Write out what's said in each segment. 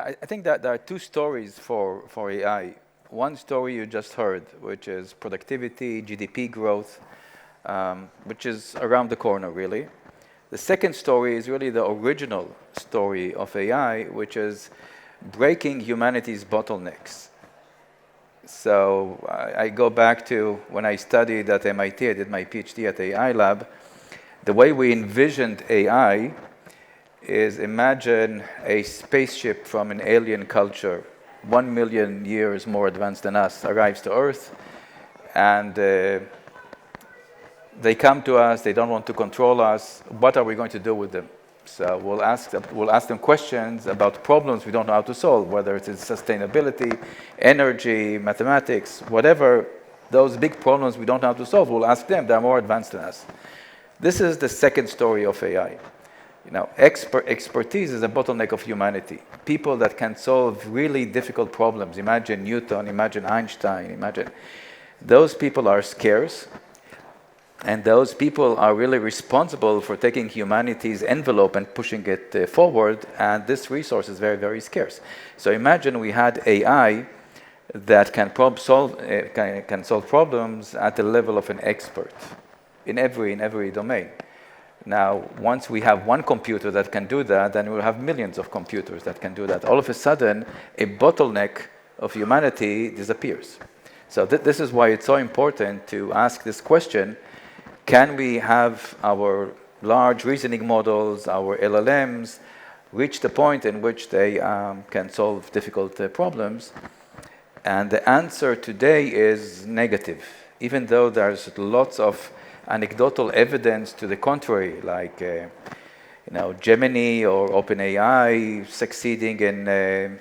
I think that there are two stories for AI. One story you just heard, which is productivity, GDP growth, which is around the corner, really. The second story is really the original story of AI, which is breaking humanity's bottlenecks. So I go back to when I studied at MIT, I did my PhD at the AI lab. The way we envisioned AI is imagine a spaceship from an alien culture, 1 million years more advanced than us, arrives to Earth, and they come to us, they don't want to control us. What are we going to do with them? So we'll ask them questions about problems we don't know how to solve, whether it's sustainability, energy, mathematics, whatever those big problems we don't know how to solve, we'll ask them. They're more advanced than us. This is the second story of AI. Expertise is a bottleneck of humanity. People that can solve really difficult problems. Imagine Newton, imagine Einstein, imagine. Those people are scarce. And those people are really responsible for taking humanity's envelope and pushing it forward, and this resource is very, very scarce. So imagine we had AI that can solve problems at the level of an expert in every domain. Now, once we have one computer that can do that, then we'll have millions of computers that can do that. All of a sudden, a bottleneck of humanity disappears. So this is why it's so important to ask this question. Can we have our large reasoning models, our LLMs, reach the point in which they can solve difficult problems? And the answer today is negative, even though there's lots of anecdotal evidence to the contrary, like Gemini or OpenAI succeeding in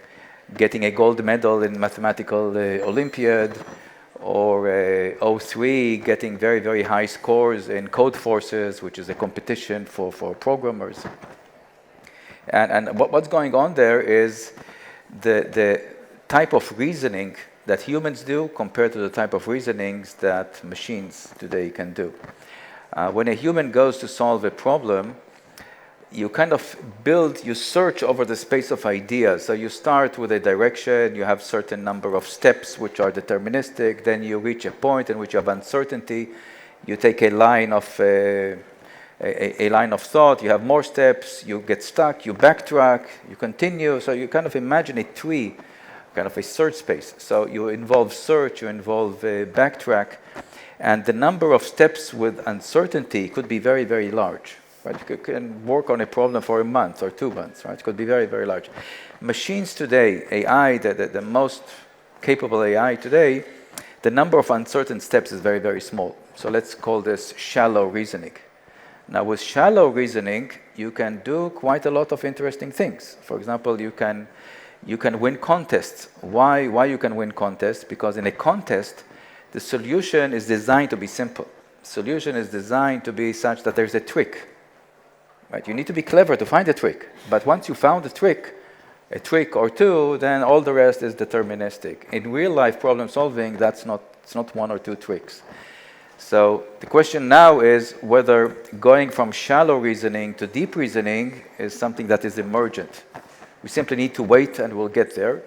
getting a gold medal in mathematical Olympiad, or O3 getting very, very high scores in Code Forces, which is a competition for programmers. And what's going on there is the type of reasoning that humans do compared to the type of reasonings that machines today can do. When a human goes to solve a problem, you kind of you search over the space of ideas. So you start with a direction, you have certain number of steps which are deterministic, then you reach a point in which you have uncertainty, you take a line of thought, you have more steps, you get stuck, you backtrack, you continue. So you kind of imagine a tree, kind of a search space. So you involve search, you involve backtrack, and the number of steps with uncertainty could be very, very large. Right? You can work on a problem for a month or 2 months. Right? It could be very, very large. Machines today, AI, the most capable AI today, the number of uncertain steps is very, very small. So let's call this shallow reasoning. Now, with shallow reasoning, you can do quite a lot of interesting things. For example, you can win contests. Why you can win contests? Because in a contest, the solution is designed to be simple. Solution is designed to be such that there's a trick. Right? You need to be clever to find a trick. But once you found a trick or two, then all the rest is deterministic. In real life problem solving, it's not one or two tricks. So the question now is whether going from shallow reasoning to deep reasoning is something that is emergent. We simply need to wait and we'll get there.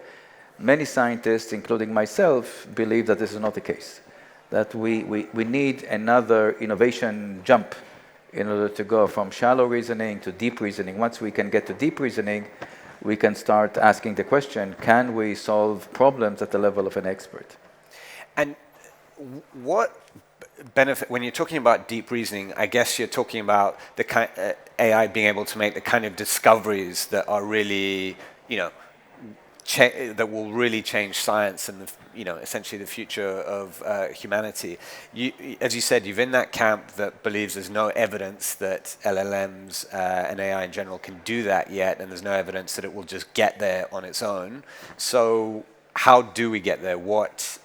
Many scientists, including myself, believe that this is not the case, that we need another innovation jump in order to go from shallow reasoning to deep reasoning. Once we can get to deep reasoning, we can start asking the question, can we solve problems at the level of an expert? And what benefit, when you're talking about deep reasoning, I guess you're talking about the kind AI being able to make the kind of discoveries that are really, that will really change science and essentially the future of humanity. As you said, you're in that camp that believes there's no evidence that LLMs and AI in general can do that yet, and there's no evidence that it will just get there on its own. So how do we get there? What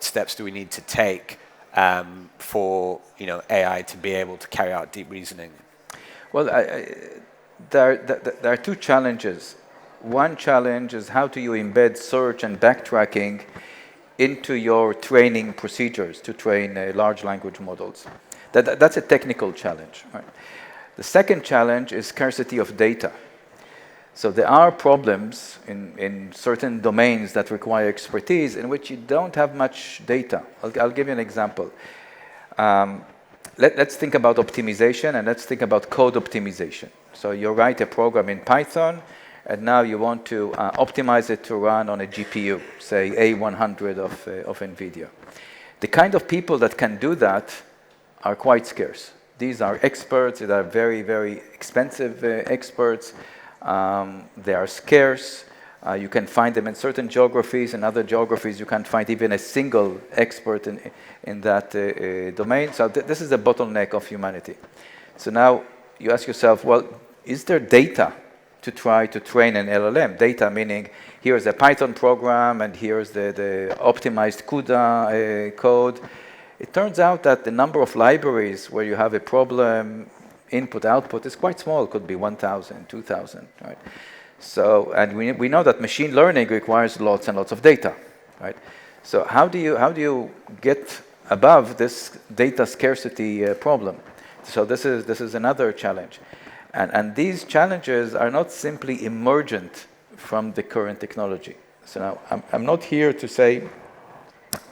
steps do we need to take for AI to be able to carry out deep reasoning? Well, there are two challenges. One challenge is how do you embed search and backtracking into your training procedures to train large language models. That's a technical challenge. Right? The second challenge is scarcity of data. So there are problems in certain domains that require expertise in which you don't have much data. I'll give you an example. Let's think about optimization, and let's think about code optimization. So you write a program in Python, and now you want to optimize it to run on a GPU, say A100 of NVIDIA. The kind of people that can do that are quite scarce. These are experts. They are very, very expensive experts. They are scarce. You can find them in certain geographies. In other geographies, you can't find even a single expert in that domain. So this is a bottleneck of humanity. So now you ask yourself, well, is there data to try to train an LLM? Data meaning here's a Python program and here's the optimized CUDA code. It turns out that the number of libraries where you have a problem, input, output, is quite small. It could be 1,000, 2,000, right? So, and we know that machine learning requires lots and lots of data, right? So how do you get above this data scarcity problem? So this is another challenge. And these challenges are not simply emergent from the current technology. So now I'm not here to say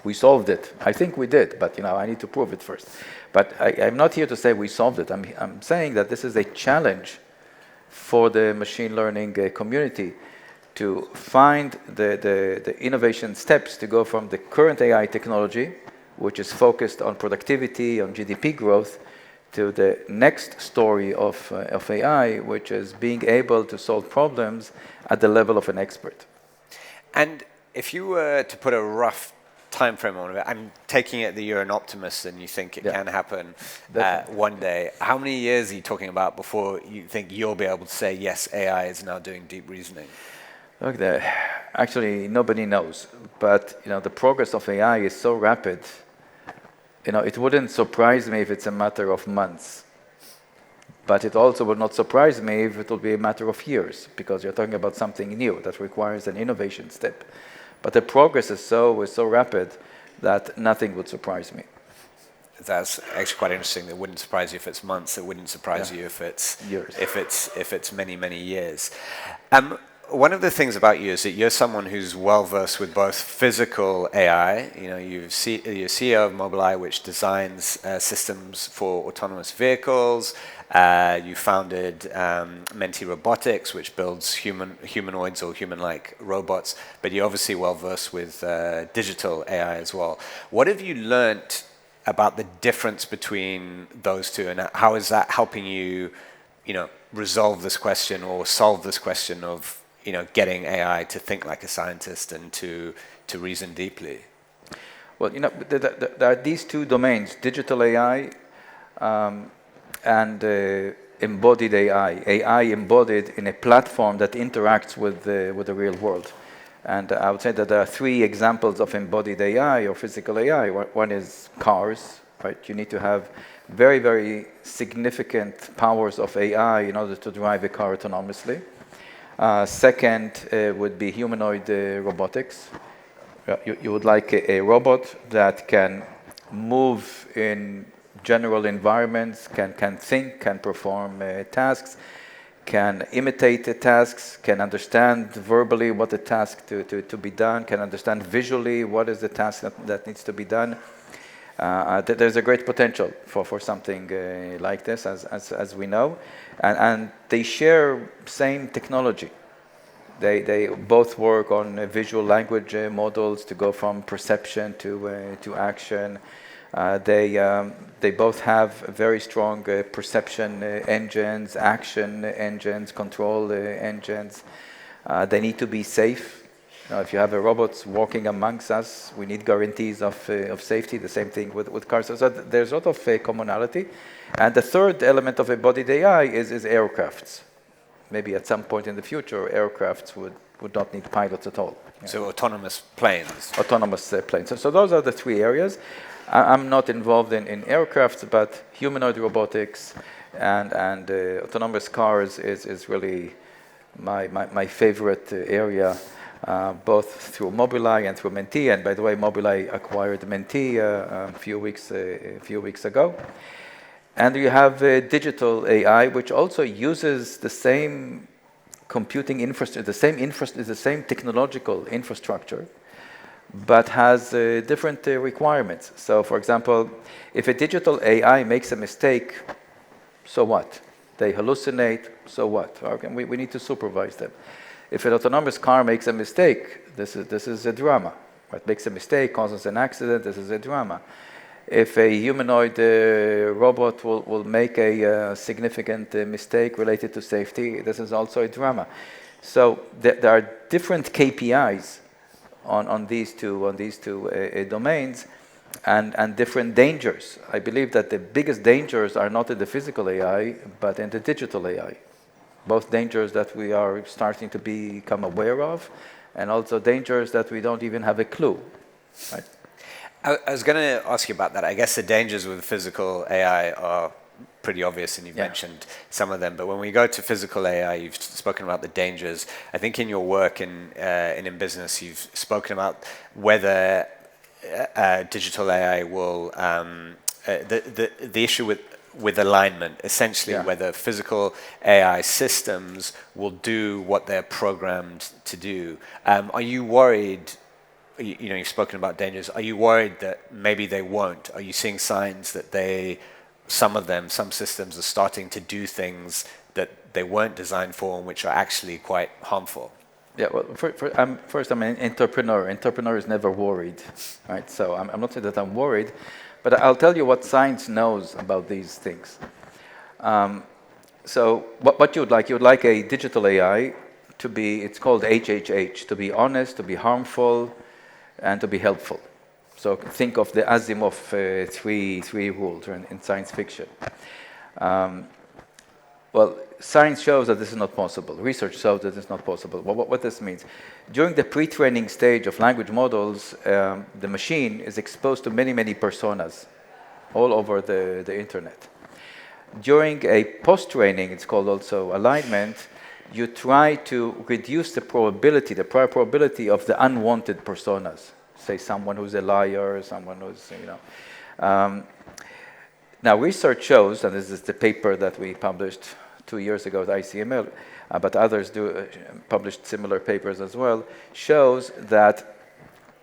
we solved it. I think we did, but I need to prove it first. But I'm not here to say we solved it. I'm saying that this is a challenge for the machine learning community to find the innovation steps to go from the current AI technology, which is focused on productivity, on GDP growth, to the next story of AI, which is being able to solve problems at the level of an expert. And if you were to put a rough time frame on it, I'm taking it that you're an optimist and you think it can happen one day. How many years are you talking about before you think you'll be able to say, yes, AI is now doing deep reasoning? Look, actually, nobody knows. But the progress of AI is so rapid. It wouldn't surprise me if it's a matter of months. But it also would not surprise me if it will be a matter of years, because you're talking about something new that requires an innovation step. But the progress is so rapid that nothing would surprise me. That's actually quite interesting. It wouldn't surprise you if it's months. It wouldn't surprise you if it's years. If it's many years. One of the things about you is that you're someone who's well versed with both physical AI. You're CEO of Mobileye, which designs systems for autonomous vehicles. You founded Menti Robotics, which builds humanoids or human-like robots. But you're obviously well versed with digital AI as well. What have you learned about the difference between those two, and how is that helping you, resolve this question or solve this question of getting AI to think like a scientist and to reason deeply? Well, there are these two domains: digital AI and embodied AI embodied in a platform that interacts with the real world. And I would say that there are three examples of embodied AI or physical AI. One is cars, right? You need to have very, very significant powers of AI in order to drive a car autonomously. Second would be humanoid robotics. You would like a robot that can move in general environments, can think, can perform tasks, can imitate the tasks, can understand verbally what the task to be done, can understand visually what is the task that needs to be done. There's a great potential for something like this, as we know. And they share same technology. They both work on visual language models to go from perception to action. They both have very strong perception engines, action engines, control engines. They need to be safe. If you have a robot walking amongst us, we need guarantees of safety. The same thing with cars. So there's a lot of commonality. And the third element of embodied AI is aircrafts. Maybe at some point in the future, aircrafts would not need pilots at all. So autonomous planes. Autonomous planes. So those are the three areas. I'm not involved in aircrafts, but humanoid robotics and autonomous cars is really my favorite area, both through Mobileye and through Menti. And by the way, Mobileye acquired Menti a few weeks ago. And you have digital AI, which also uses the same computing infrastructure, the same technological infrastructure, but has different requirements. So, for example, if a digital AI makes a mistake, so what? They hallucinate, so what? Okay, we need to supervise them. If an autonomous car makes a mistake, this is a drama. Right? Makes a mistake, causes an accident, this is a drama. If a humanoid robot will make a significant mistake related to safety, this is also a drama. So there are different KPIs on these two domains, and different dangers. I believe that the biggest dangers are not in the physical AI, but in the digital AI. Both dangers that we are starting to become aware of, and also dangers that we don't even have a clue. Right? I was going to ask you about that. I guess the dangers with physical AI are pretty obvious, and you've mentioned some of them. But when we go to physical AI, you've spoken about the dangers. I think in your work in business, you've spoken about whether digital AI will the issue with alignment, essentially whether physical AI systems will do what they're programmed to do. Are you worried? You've spoken about dangers. Are you worried that maybe they won't? Are you seeing signs that some systems are starting to do things that they weren't designed for and which are actually quite harmful? Yeah, well, first I'm an entrepreneur. Entrepreneur is never worried, right? So I'm not saying that I'm worried, but I'll tell you what science knows about these things. So what you would like a digital AI to be, it's called HHH, to be honest, to be harmful, and to be helpful. So think of the Asimov three rules in science fiction. Well, science shows that this is not possible. Research shows that it's not possible. What this means, during the pre-training stage of language models, the machine is exposed to many personas all over the internet. During a post-training, it's called also alignment, you try to reduce the prior probability of the unwanted personas. Say someone who's a liar, someone who's, now research shows, and this is the paper that we published 2 years ago at ICML, but others published similar papers as well, shows that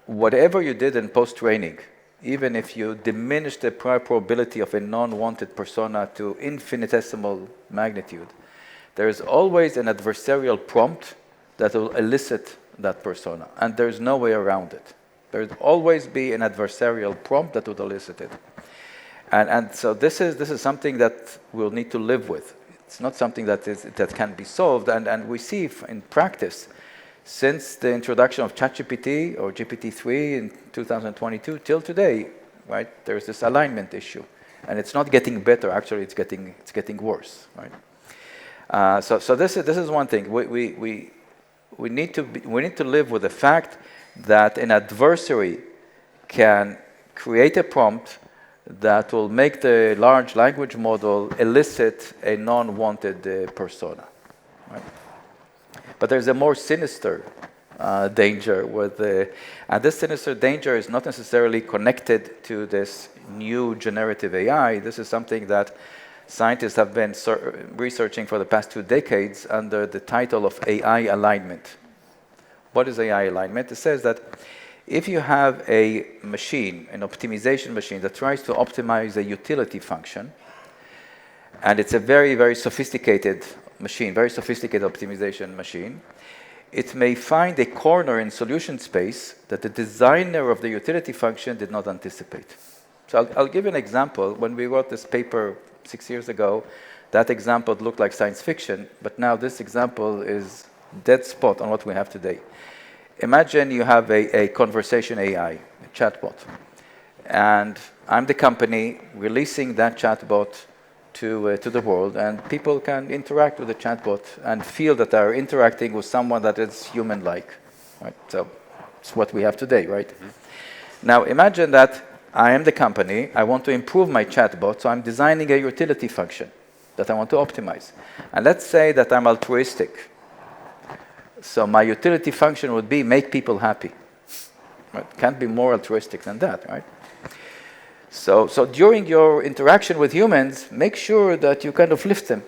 whatever you did in post-training, even if you diminish the prior probability of a non-wanted persona to infinitesimal magnitude, there is always an adversarial prompt that will elicit that persona, and there's no way around it. There will always be an adversarial prompt that would elicit it. And so this is something that we'll need to live with. It's not something that can be solved, and we see in practice, since the introduction of ChatGPT or GPT-3 in 2022 till today, right? There's this alignment issue, and it's not getting better. Actually, it's getting worse, right? So this is one thing. We need to live with the fact that an adversary can create a prompt that will make the large language model elicit a non-wanted persona. Right? But there's a more sinister danger and this sinister danger is not necessarily connected to this new generative AI. This is something that scientists have been researching for the past 2 decades under the title of AI alignment. What is AI alignment? It says that if you have a machine, an optimization machine that tries to optimize a utility function, and it's a very sophisticated machine, very sophisticated optimization machine, it may find a corner in solution space that the designer of the utility function did not anticipate. So I'll give you an example. When we wrote this paper 6 years ago, that example looked like science fiction, but now this example is dead spot on what we have today. Imagine you have a conversation AI, a chatbot, and I'm the company releasing that chatbot to the world, and people can interact with the chatbot and feel that they're interacting with someone that is human-like. Right? So it's what we have today, right? Mm-hmm. Now imagine that I am the company, I want to improve my chatbot, so I'm designing a utility function that I want to optimize. And let's say that I'm altruistic. So my utility function would be make people happy. Right? Can't be more altruistic than that, right? So during your interaction with humans, make sure that you kind of lift them.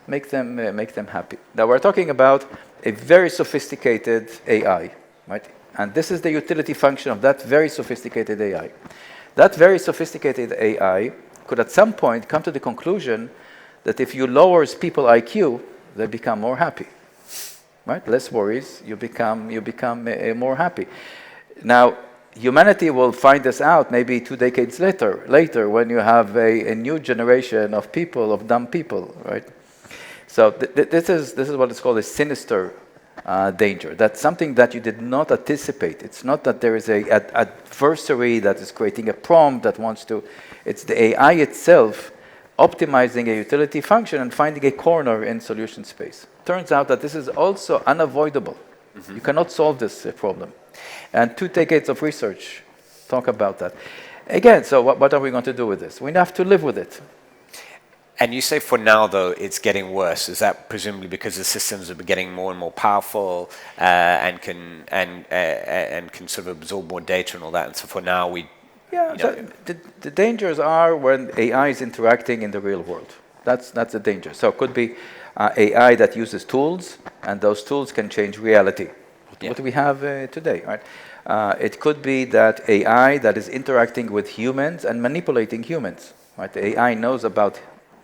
make them happy. Now we're talking about a very sophisticated AI, right? And this is the utility function of that very sophisticated AI. That very sophisticated AI could at some point come to the conclusion that if you lower people IQ, they become more happy, right? Less worries, you become more happy. Now, humanity will find this out maybe 2 decades later when you have a new generation of people, of dumb people, right? So this is what is called a sinister danger. That's something that you did not anticipate. It's not that there is an adversary that is creating a prompt that wants to. It's the AI itself optimizing a utility function and finding a corner in solution space. Turns out that this is also unavoidable. You cannot solve this problem. And 2 decades of research talk about that. Again, so what are we going to do with this? We have to live with it. And you say for now, though, it's getting worse. Is that presumably because the systems are getting more and more powerful and can sort of absorb more data and all that? And so for now, so the dangers are when AI is interacting in the real world. That's the danger. So it could be AI that uses tools, and those tools can change reality. What we have today, right? It could be that AI that is interacting with humans and manipulating humans. Right? The AI knows about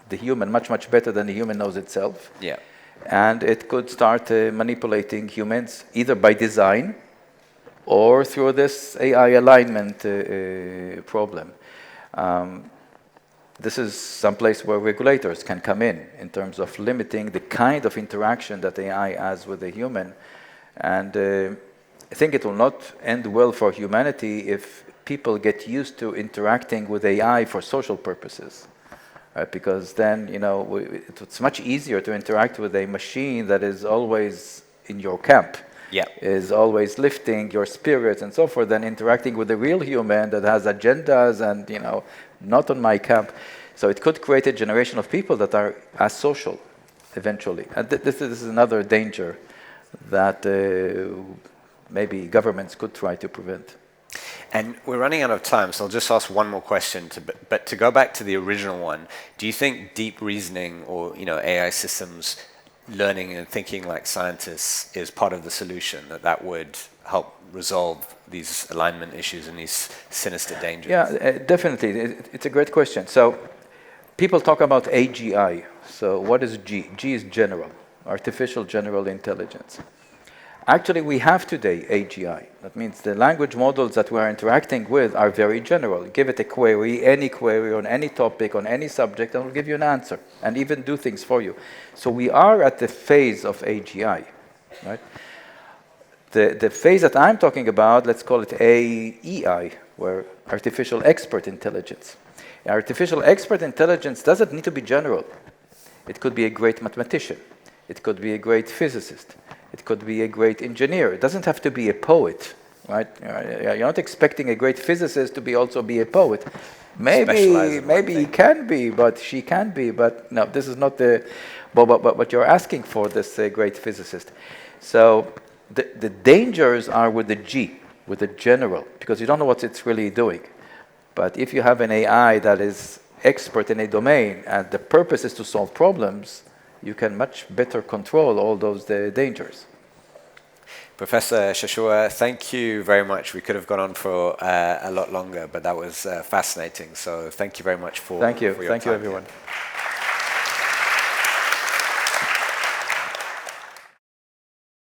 the human much better than the human knows itself. Yeah. And it could start manipulating humans either by design or through this AI alignment problem. This is some place where regulators can come in terms of limiting the kind of interaction that AI has with the human. And I think it will not end well for humanity if people get used to interacting with AI for social purposes. Because then, it's much easier to interact with a machine that is always in your camp, is always lifting your spirit and so forth, than interacting with a real human that has agendas and, not on my camp. So it could create a generation of people that are asocial eventually. And this is another danger that maybe governments could try to prevent. And we're running out of time, so I'll just ask one more question. But to go back to the original one, do you think deep reasoning or AI systems learning and thinking like scientists is part of the solution, that would help resolve these alignment issues and these sinister dangers? Yeah, definitely. It's a great question. So people talk about AGI. So what is G? G is general, artificial general intelligence. Actually, we have today AGI. That means the language models that we are interacting with are very general. Give it a query, any query on any topic, on any subject, and it will give you an answer and even do things for you. So we are at the phase of AGI, right? The phase that I'm talking about, let's call it AEI, where artificial expert intelligence. Artificial expert intelligence doesn't need to be general. It could be a great mathematician. It could be a great physicist. It could be a great engineer. It doesn't have to be a poet, right? You're not expecting a great physicist to also be a poet. Maybe he can be, but she can be. But no, this is not what you're asking for, this great physicist. So the dangers are with the G, with the general, because you don't know what it's really doing. But if you have an AI that is expert in a domain and the purpose is to solve problems, you can much better control all those dangers. Professor Shashua, thank you very much. We could have gone on for a lot longer, but that was fascinating. So thank you very much for Thank you. your Thank time you, everyone. here.